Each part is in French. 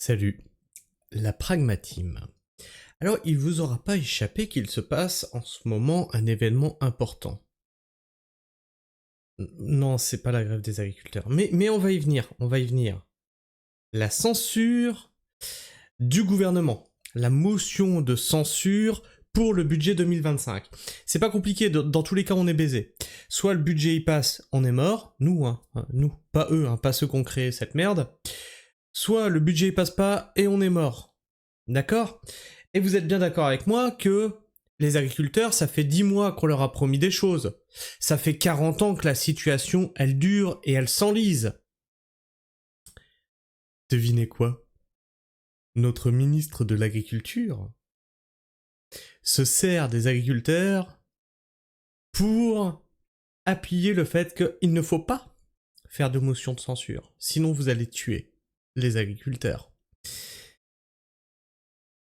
Salut, la pragmatine. Alors, il vous aura pas échappé qu'il se passe en ce moment un événement important. Non, c'est pas la grève des agriculteurs. Mais on va y venir, on va y venir. La censure du gouvernement. La motion de censure pour le budget 2025. C'est pas compliqué, dans tous les cas on est baisé. Soit le budget y passe, on est mort, nous, nous, pas eux, pas ceux qui ont créé cette merde. Soit le budget y passe pas et on est mort. D'accord ? Et vous êtes bien d'accord avec moi que les agriculteurs, ça fait 10 mois qu'on leur a promis des choses. Ça fait 40 ans que la situation, elle dure et elle s'enlise. Devinez quoi ? Notre ministre de l'Agriculture se sert des agriculteurs pour appuyer le fait qu'il ne faut pas faire de motion de censure. Sinon vous allez tuer les agriculteurs.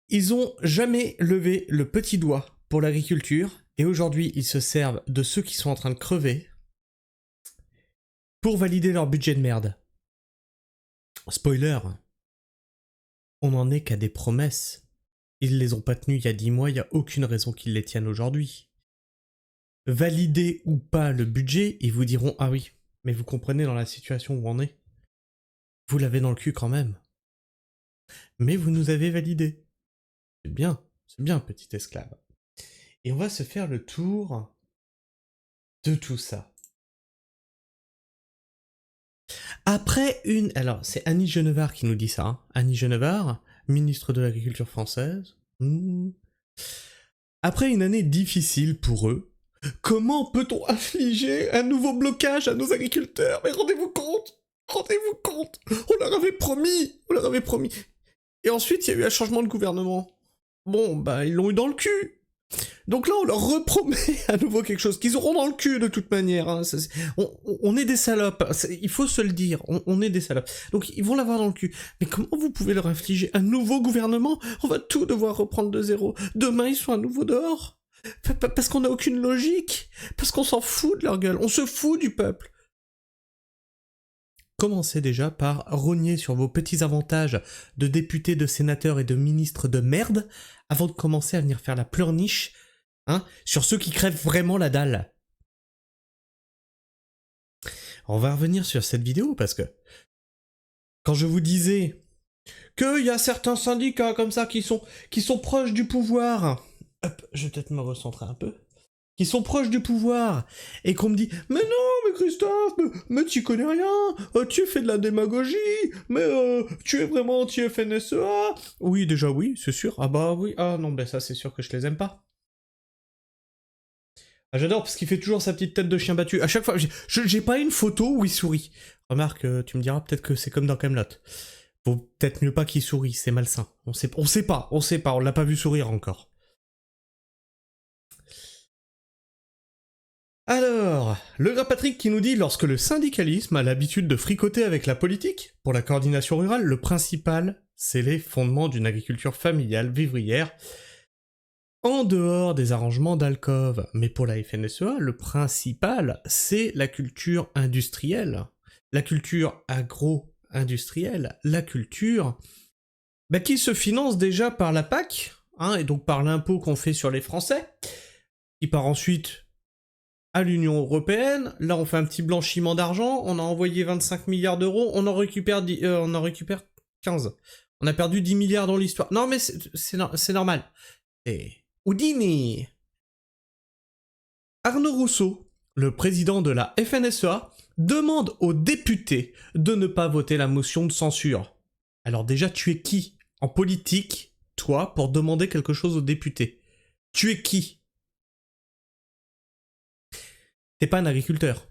Ils ont jamais levé le petit doigt pour l'agriculture, et aujourd'hui ils se servent de ceux qui sont en train de crever pour valider leur budget de merde. Spoiler, on n'en est qu'à des promesses. Ils les ont pas tenues il y a 10 mois, il n'y a aucune raison qu'ils les tiennent aujourd'hui. Valider ou pas le budget, ils vous diront « Ah oui, mais vous comprenez dans la situation où on est. Vous l'avez dans le cul quand même. Mais vous nous avez validé. C'est bien, petit esclave. » Et on va se faire le tour de tout ça. Après une... Alors, c'est Annie Genevard qui nous dit ça. Annie Genevard, ministre de l'Agriculture française. Après une année difficile pour eux, comment peut-on infliger un nouveau blocage à nos agriculteurs? Mais rendez-vous compte! Rendez-vous compte! On leur avait promis! On leur avait promis! Et ensuite, il y a eu un changement de gouvernement. Bon, bah, ils l'ont eu dans le cul! Donc là, on leur repromet à nouveau quelque chose qu'ils auront dans le cul de toute manière. On est des salopes, il faut se le dire, on est des salopes. Donc ils vont l'avoir dans le cul. Mais comment vous pouvez leur infliger un nouveau gouvernement? On va tout devoir reprendre de zéro. Demain, ils sont à nouveau dehors. Parce qu'on n'a aucune logique. Parce qu'on s'en fout de leur gueule. On se fout du peuple. Commencez déjà par rogner sur vos petits avantages de députés, de sénateurs et de ministres de merde avant de commencer à venir faire la pleurniche sur ceux qui crèvent vraiment la dalle. On va revenir sur cette vidéo parce que quand je vous disais qu'il y a certains syndicats comme ça qui sont proches du pouvoir, hop, je vais peut-être me recentrer un peu, qui sont proches du pouvoir, et qu'on me dit « Mais non, mais Christophe, mais tu connais rien, tu fais de la démagogie, mais tu es vraiment anti-FNSEA ?» Oui, déjà oui, c'est sûr. Ah bah oui, ah non, ben ça c'est sûr que je les aime pas. Ah, j'adore parce qu'il fait toujours sa petite tête de chien battu. À chaque fois, j'ai pas une photo où il sourit. Remarque, tu me diras peut-être que c'est comme dans Kaamelott. Faut peut-être mieux pas qu'il sourit, c'est malsain. On sait pas, on l'a pas vu sourire encore. Alors, le gras Patrick qui nous dit « Lorsque le syndicalisme a l'habitude de fricoter avec la politique, pour la coordination rurale, le principal, c'est les fondements d'une agriculture familiale, vivrière, en dehors des arrangements d'alcôve. Mais pour la FNSEA, le principal, c'est la culture industrielle, la culture agro-industrielle, la culture qui se finance déjà par la PAC, et donc par l'impôt qu'on fait sur les Français, qui part ensuite à l'Union Européenne. Là, on fait un petit blanchiment d'argent, on a envoyé 25 milliards d'euros, on en récupère 15. On a perdu 10 milliards dans l'histoire. Non, mais c'est normal. Et Houdini. Arnaud Rousseau, le président de la FNSEA, demande aux députés de ne pas voter la motion de censure. Alors déjà, tu es qui en politique, toi, pour demander quelque chose aux députés? Tu es qui? T'es pas un agriculteur.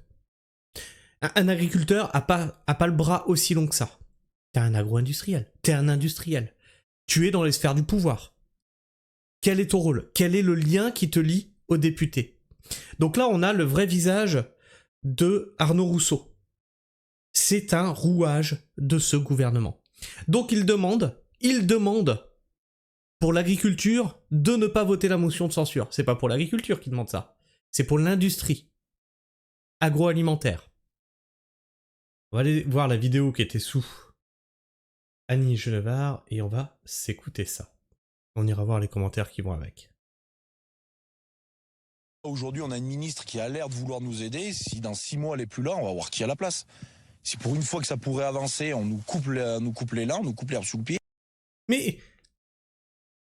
Un agriculteur a pas le bras aussi long que ça. T'es un agro-industriel. T'es un industriel. Tu es dans les sphères du pouvoir. Quel est ton rôle? Quel est le lien qui te lie aux députés? Donc là, on a le vrai visage de Arnaud Rousseau. C'est un rouage de ce gouvernement. Donc il demande pour l'agriculture de ne pas voter la motion de censure. C'est pas pour l'agriculture qui demande ça. C'est pour l'industrie agroalimentaire. On va aller voir la vidéo qui était sous Annie Genevard, et on va s'écouter ça. On ira voir les commentaires qui vont avec. Aujourd'hui, on a une ministre qui a l'air de vouloir nous aider. Si dans 6 mois, elle est plus là, on va voir qui a la place. Si pour une fois que ça pourrait avancer, on nous coupe les lins, on nous coupe l'herbe sous le pied. Mais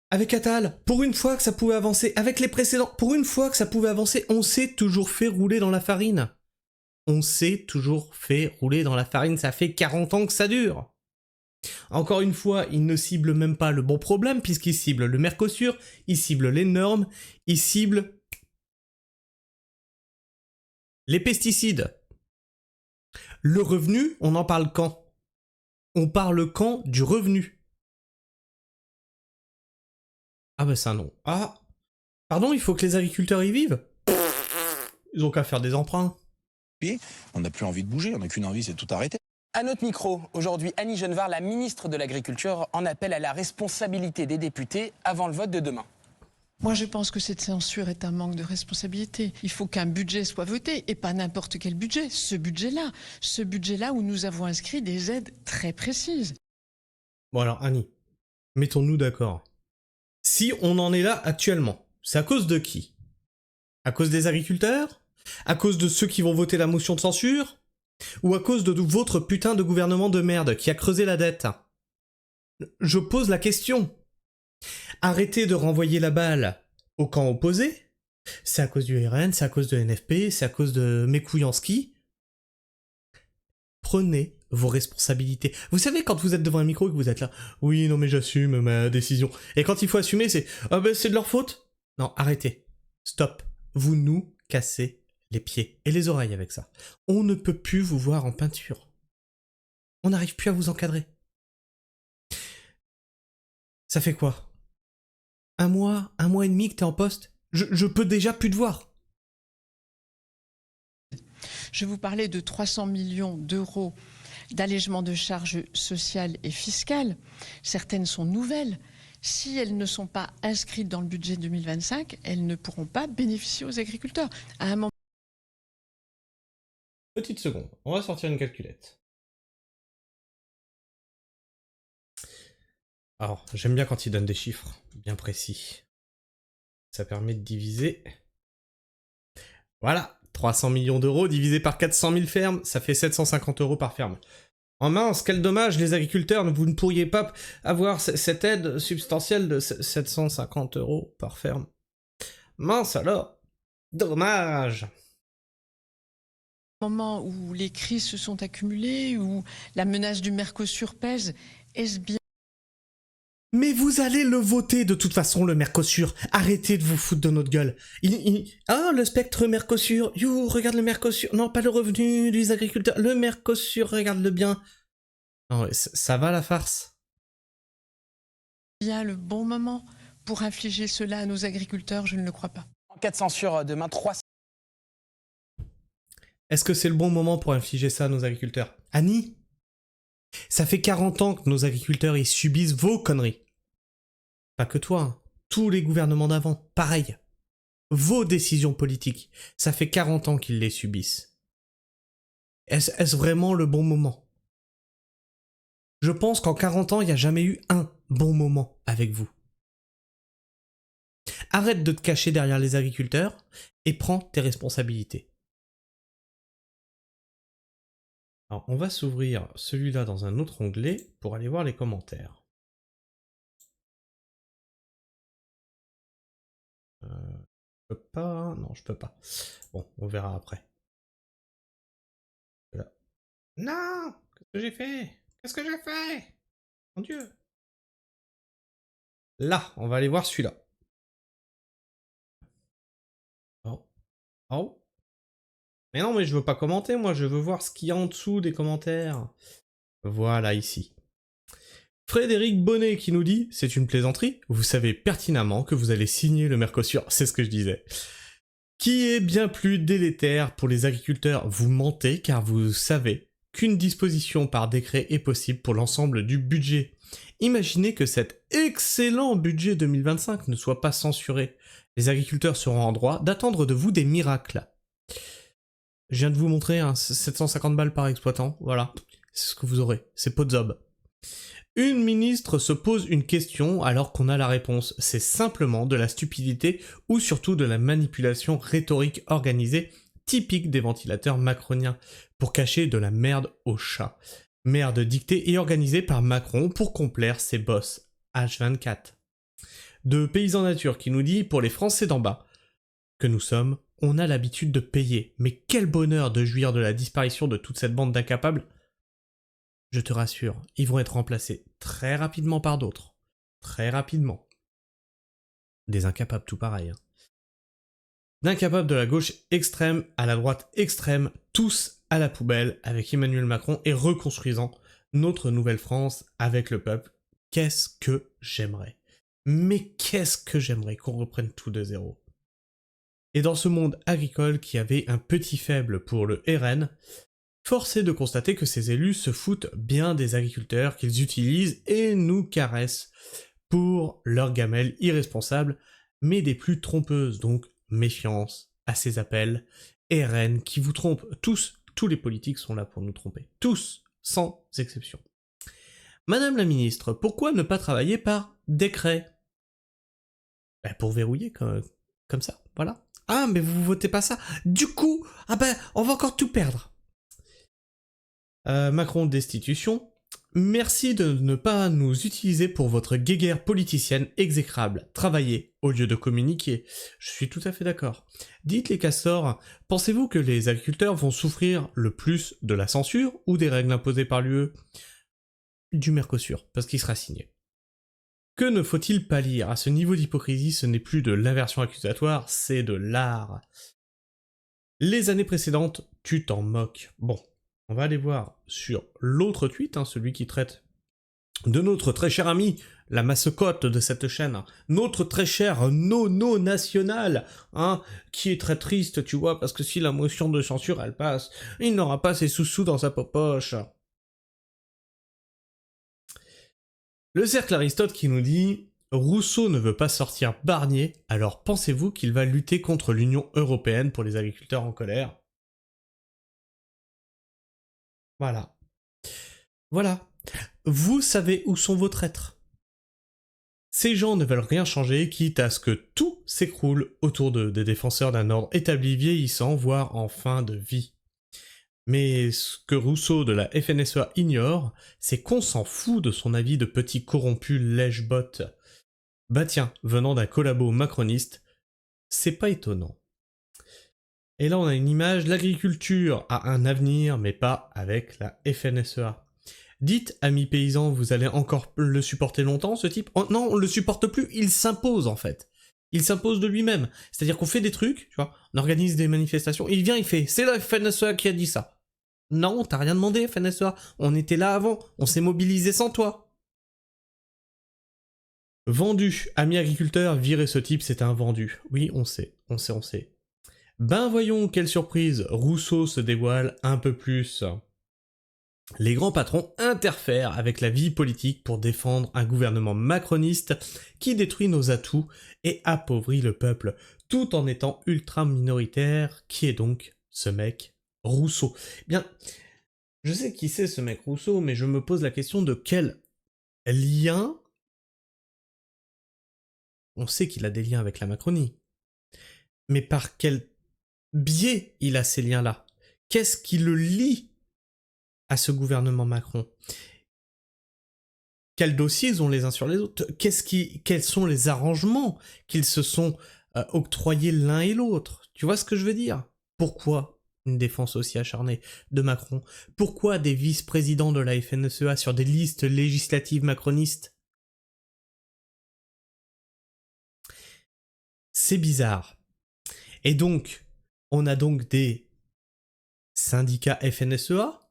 avec Attal, pour une fois que ça pouvait avancer, avec les précédents, pour une fois que ça pouvait avancer, on s'est toujours fait rouler dans la farine. On s'est toujours fait rouler dans la farine, ça fait 40 ans que ça dure. Encore une fois, il ne cible même pas le bon problème, puisqu'il cible le Mercosur, il cible les normes, il cible les pesticides. Le revenu, on en parle quand? On parle quand du revenu? Ah bah c'est un non. Ah, pardon, il faut que les agriculteurs y vivent? Ils ont qu'à faire des emprunts. On n'a plus envie de bouger, on n'a qu'une envie, c'est tout arrêter. À notre micro, aujourd'hui, Annie Genevard, la ministre de l'Agriculture, en appelle à la responsabilité des députés avant le vote de demain. Moi, je pense que cette censure est un manque de responsabilité. Il faut qu'un budget soit voté, et pas n'importe quel budget. Ce budget-là où nous avons inscrit des aides très précises. Bon alors, Annie, mettons-nous d'accord. Si on en est là actuellement, c'est à cause de qui? À cause des agriculteurs? À cause de ceux qui vont voter la motion de censure? Ou à cause de votre putain de gouvernement de merde qui a creusé la dette? Je pose la question. Arrêtez de renvoyer la balle au camp opposé. C'est à cause du RN, c'est à cause de NFP, c'est à cause de mes couilles en ski. Prenez vos responsabilités. Vous savez, quand vous êtes devant un micro et que vous êtes là, oui, non mais j'assume ma décision. Et quand il faut assumer, c'est, ah ben c'est de leur faute. Non, arrêtez. Stop. Vous nous cassez les pieds et les oreilles avec ça. On ne peut plus vous voir en peinture. On n'arrive plus à vous encadrer. Ça fait quoi? Un mois et demi que t'es en poste? Je peux déjà plus te voir. Je vous parlais de 300 millions d'euros d'allègement de charges sociales et fiscales. Certaines sont nouvelles. Si elles ne sont pas inscrites dans le budget 2025, elles ne pourront pas bénéficier aux agriculteurs. À un moment... Petite seconde, on va sortir une calculette. Alors, j'aime bien quand il donne des chiffres bien précis. Ça permet de diviser. Voilà, 300 millions d'euros divisé par 400 000 fermes, ça fait 750 euros par ferme. Oh mince, quel dommage, les agriculteurs, vous ne pourriez pas avoir cette aide substantielle de 750 euros par ferme. Mince alors, dommage. Au moment où les crises se sont accumulées, où la menace du Mercosur pèse, est-ce bien... Mais vous allez le voter de toute façon, le Mercosur. Arrêtez de vous foutre de notre gueule. Ah, le spectre Mercosur. You, regarde le Mercosur. Non, pas le revenu des agriculteurs. Le Mercosur, regarde-le bien. Non, ça va la farce. Bien le bon moment pour infliger cela à nos agriculteurs, je ne le crois pas. En cas de censure demain, 300... Est-ce que c'est le bon moment pour infliger ça à nos agriculteurs? Annie, ça fait 40 ans que nos agriculteurs ils subissent vos conneries. Pas que toi, hein. Tous les gouvernements d'avant, pareil. Vos décisions politiques, ça fait 40 ans qu'ils les subissent. Est-ce vraiment le bon moment? Je pense qu'en 40 ans, il n'y a jamais eu un bon moment avec vous. Arrête de te cacher derrière les agriculteurs et prends tes responsabilités. Alors, on va s'ouvrir celui-là dans un autre onglet pour aller voir les commentaires. Je peux pas... Non, je peux pas. Bon, on verra après. Là. Non! Qu'est-ce que j'ai fait? Qu'est-ce que j'ai fait? Mon Dieu! Là, on va aller voir celui-là. Oh. Oh. Mais non, mais je veux pas commenter, moi, je veux voir ce qu'il y a en dessous des commentaires. Voilà, ici. Frédéric Bonnet qui nous dit « C'est une plaisanterie, vous savez pertinemment que vous allez signer le Mercosur. » C'est ce que je disais. Qui est bien plus délétère pour les agriculteurs. Vous mentez car vous savez qu'une disposition par décret est possible pour l'ensemble du budget. Imaginez que cet excellent budget 2025 ne soit pas censuré. Les agriculteurs seront en droit d'attendre de vous des miracles. Je viens de vous montrer 750 balles par exploitant, voilà. C'est ce que vous aurez, c'est Podzob. Une ministre se pose une question alors qu'on a la réponse. C'est simplement de la stupidité ou surtout de la manipulation rhétorique organisée typique des ventilateurs macroniens pour cacher de la merde au chat. Merde dictée et organisée par Macron pour complaire ses boss. H24. De Paysan Nature qui nous dit, pour les Français d'en bas, que nous sommes, on a l'habitude de payer. Mais quel bonheur de jouir de la disparition de toute cette bande d'incapables. Je te rassure, ils vont être remplacés très rapidement par d'autres. Très rapidement. Des incapables tout pareil. D'incapables de la gauche extrême à la droite extrême, tous à la poubelle avec Emmanuel Macron et reconstruisant notre nouvelle France avec le peuple. Qu'est-ce que j'aimerais. Mais qu'est-ce que j'aimerais qu'on reprenne tout de zéro. Et dans ce monde agricole qui avait un petit faible pour le RN, force est de constater que ces élus se foutent bien des agriculteurs qu'ils utilisent et nous caressent pour leurs gamelles irresponsables, mais des plus trompeuses, donc méfiance à ces appels. RN qui vous trompent tous les politiques sont là pour nous tromper. Tous, sans exception. Madame la ministre, pourquoi ne pas travailler par décret ? Pour verrouiller comme ça, voilà. Ah, mais vous votez pas ça. Du coup, on va encore tout perdre. Macron destitution. Merci de ne pas nous utiliser pour votre guéguerre politicienne exécrable. Travaillez au lieu de communiquer. Je suis tout à fait d'accord. Dites les castors, pensez-vous que les agriculteurs vont souffrir le plus de la censure ou des règles imposées par l'UE ? Du Mercosur, parce qu'il sera signé. Que ne faut-il pas lire ? À ce niveau d'hypocrisie, ce n'est plus de l'inversion accusatoire, c'est de l'art. Les années précédentes, tu t'en moques. Bon, on va aller voir sur l'autre tweet, celui qui traite de notre très cher ami, la mascotte de cette chaîne, notre très cher Nono National, qui est très triste, tu vois, parce que si la motion de censure, elle passe, il n'aura pas ses sous-sous dans sa poche. Le cercle Aristote qui nous dit « Rousseau ne veut pas sortir Barnier, alors pensez-vous qu'il va lutter contre l'Union Européenne pour les agriculteurs en colère ?» Voilà. Voilà. Vous savez où sont vos traîtres. Ces gens ne veulent rien changer, quitte à ce que tout s'écroule autour d'eux, des défenseurs d'un ordre établi vieillissant, voire en fin de vie. Mais ce que Rousseau de la FNSEA ignore, c'est qu'on s'en fout de son avis de petit corrompu lèche-botte. Bah tiens, venant d'un collabo macroniste, c'est pas étonnant. Et là on a une image, l'agriculture a un avenir, mais pas avec la FNSEA. Dites, amis paysans, vous allez encore le supporter longtemps, ce type ? Oh, non, on le supporte plus, il s'impose en fait. Il s'impose de lui-même. C'est-à-dire qu'on fait des trucs, tu vois, on organise des manifestations, et il vient, il fait, c'est la FNSEA qui a dit ça. Non, t'as rien demandé, FNSEA. On était là avant, on s'est mobilisé sans toi. Vendu. Amis agriculteurs, virez ce type, c'est un vendu. Oui, on sait. Ben voyons, quelle surprise, Rousseau se dévoile un peu plus. Les grands patrons interfèrent avec la vie politique pour défendre un gouvernement macroniste qui détruit nos atouts et appauvrit le peuple, tout en étant ultra minoritaire, qui est donc ce mec Rousseau. Bien, je sais qui c'est ce mec Rousseau, mais je me pose la question de quel lien... On sait qu'il a des liens avec la Macronie. Mais par quel biais il a ces liens-là ? Qu'est-ce qui le lie à ce gouvernement Macron ? Quels dossiers ils ont les uns sur les autres ? Quels sont les arrangements qu'ils se sont octroyés l'un et l'autre ? Tu vois ce que je veux dire ? Pourquoi une défense aussi acharnée de Macron ? Pourquoi des vice-présidents de la FNSEA sur des listes législatives macronistes ? C'est bizarre. Et donc, on a donc des syndicats FNSEA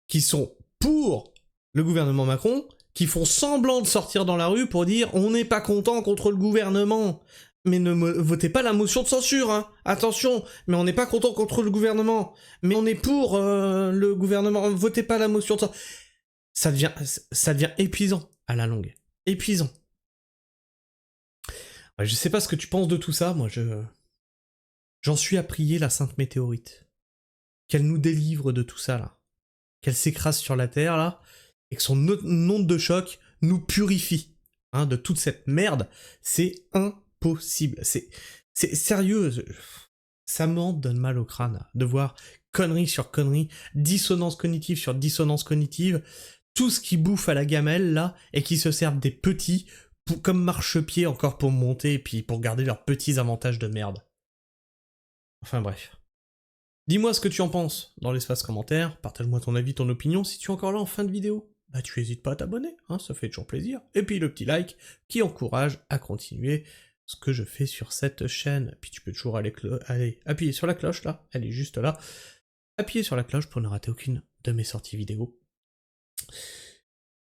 qui sont pour le gouvernement Macron, qui font semblant de sortir dans la rue pour dire « on n'est pas content contre le gouvernement ». Mais ne votez pas la motion de censure, attention, mais on n'est pas content contre le gouvernement, mais on est pour le gouvernement, votez pas la motion de censure. Ça devient épuisant à la longue, épuisant. Ouais, je sais pas ce que tu penses de tout ça, moi j'en suis à prier la Sainte Météorite, qu'elle nous délivre de tout ça là. qu'elle s'écrase sur la terre, là, et que son onde de choc nous purifie de toute cette merde. C'est impossible. C'est sérieux. Ça m'en donne mal au crâne de voir connerie sur connerie, dissonance cognitive sur dissonance cognitive, tout ce qui bouffe à la gamelle, là, et qui se servent des petits comme marchepied encore pour monter et puis pour garder leurs petits avantages de merde. Enfin bref. Dis-moi ce que tu en penses dans l'espace commentaire, partage-moi ton avis, ton opinion, si tu es encore là en fin de vidéo, bah tu hésites pas à t'abonner, ça fait toujours plaisir, et puis le petit like qui encourage à continuer ce que je fais sur cette chaîne. Puis tu peux toujours aller appuyer sur la cloche là, elle est juste là, appuyez sur la cloche pour ne rater aucune de mes sorties vidéo.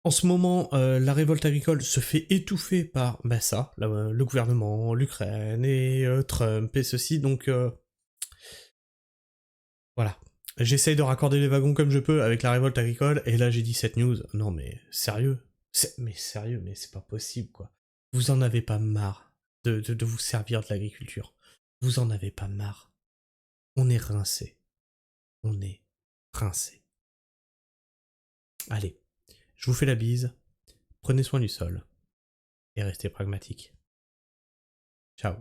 En ce moment, la révolte agricole se fait étouffer par ça, le gouvernement, l'Ukraine et Trump et ceci, donc voilà. J'essaye de raccorder les wagons comme je peux avec la révolte agricole, et là j'ai dit cette news. Non mais sérieux, mais c'est pas possible quoi. Vous en avez pas marre de vous servir de l'agriculture. Vous en avez pas marre. On est rincé. On est rincé. Allez. Je vous fais la bise, prenez soin du sol, et restez pragmatiques. Ciao.